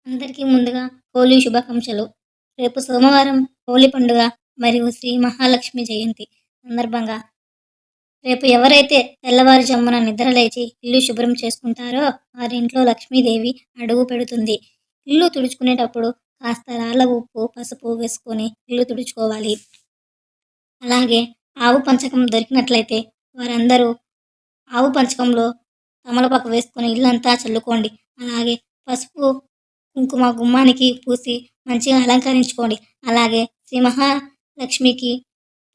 అందరికీ ముందుగా హోలీ శుభాకాంక్షలు. రేపు సోమవారం హోలీ పండుగ మరియు శ్రీ మహాలక్ష్మి జయంతి సందర్భంగా రేపు ఎవరైతే తెల్లవారుజామున నిద్రలేచి ఇల్లు శుభ్రం చేసుకుంటారో వారింట్లో లక్ష్మీదేవి అడుగు పెడుతుంది. ఇల్లు తుడుచుకునేటప్పుడు కాస్త రాళ్ళ ఉప్పు, పసుపు వేసుకొని ఇల్లు తుడుచుకోవాలి. అలాగే ఆవు పంచకం దొరికినట్లయితే వారందరూ ఆవు పంచకంలో తమలపాకు వేసుకొని ఇల్లంతా చల్లుకోండి. అలాగే పసుపు, కుంకుమ గుమ్మానికి పూసి మంచిగా అలంకరించుకోండి. అలాగే శ్రీ మహాలక్ష్మికి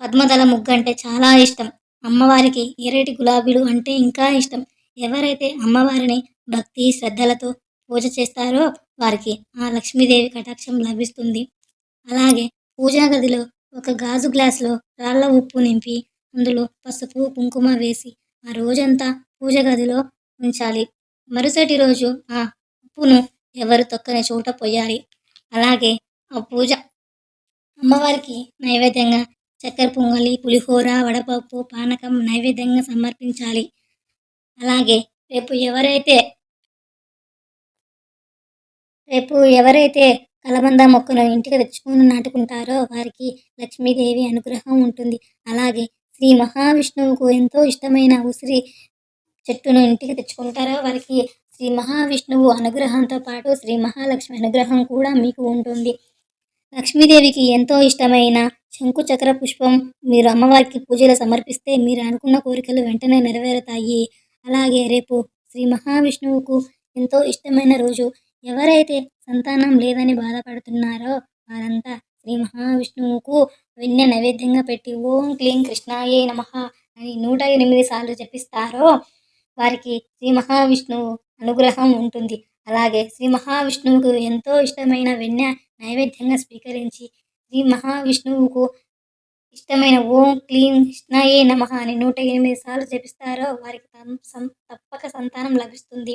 పద్మదళ ముగ్గు అంటే చాలా ఇష్టం. అమ్మవారికి ఎర్రటి గులాబీలు అంటే ఇంకా ఇష్టం. ఎవరైతే అమ్మవారిని భక్తి శ్రద్ధలతో పూజ చేస్తారో వారికి ఆ లక్ష్మీదేవి కటాక్షం లభిస్తుంది. అలాగే పూజా గదిలో ఒక గాజు గ్లాసులో రాళ్ళ ఉప్పు నింపి అందులో పసుపు, కుంకుమ వేసి ఆ రోజంతా పూజ గదిలో ఉంచాలి. మరుసటి రోజు ఆ ఉప్పును ఎవరు తొక్కని చోట పొయ్యాలి. అలాగే ఆ పూజ అమ్మవారికి నైవేద్యంగా చక్కెర పొంగలి, పులిహోర, వడపప్పు, పానకం నైవేద్యంగా సమర్పించాలి. అలాగే రేపు ఎవరైతే రేపు ఎవరైతే కలబంద మొక్కను ఇంటికి తెచ్చుకొని నాటుకుంటారో వారికి లక్ష్మీదేవి అనుగ్రహం ఉంటుంది. అలాగే శ్రీ మహావిష్ణువుకు ఎంతో ఇష్టమైన ఉసిరి చెట్టును ఇంటికి తెచ్చుకుంటారో వారికి శ్రీ మహావిష్ణువు అనుగ్రహంతో పాటు శ్రీ మహాలక్ష్మి అనుగ్రహం కూడా మీకు ఉంటుంది. లక్ష్మీదేవికి ఎంతో ఇష్టమైన శంకు చక్ర పుష్పం మీరు అమ్మవారికి పూజలు సమర్పిస్తే మీరు అనుకున్న కోరికలు వెంటనే నెరవేరుతాయి. అలాగే రేపు శ్రీ మహావిష్ణువుకు ఎంతో ఇష్టమైన రోజు. ఎవరైతే సంతానం లేదని బాధపడుతున్నారో వారంతా శ్రీ మహావిష్ణువుకు వెన్నె నైవేద్యంగా పెట్టి ఓం క్లీం కృష్ణాయే నమః అని 108 సార్లు జపిస్తారో వారికి శ్రీ మహావిష్ణువు అనుగ్రహం ఉంటుంది. అలాగే శ్రీ మహావిష్ణువుకు ఎంతో ఇష్టమైన వెన్నె నైవేద్యంగా స్వీకరించి శ్రీ మహావిష్ణువుకు ఇష్టమైన ఓం క్లీం కృష్ణాయే నమః అని 108 సార్లు జపిస్తారో వారికి తప్పక సంతానం లభిస్తుంది.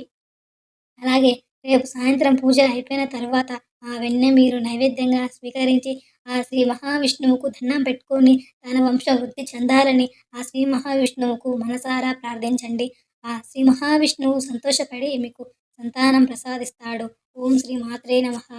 అలాగే రేపు సాయంత్రం పూజ అయిపోయిన తర్వాత ఆ వెన్నె మీరు నైవేద్యంగా స్వీకరించి ఆ శ్రీ మహావిష్ణువుకు దండం పెట్టుకొని తన వంశ వృద్ధి చెందాలని ఆ శ్రీ మహావిష్ణువుకు మనసారా ప్రార్థించండి. ఆ శ్రీ మహావిష్ణువు సంతోషపడి మీకు సంతానం ప్రసాదిస్తాడు. ఓం శ్రీ మాత్రే నమః.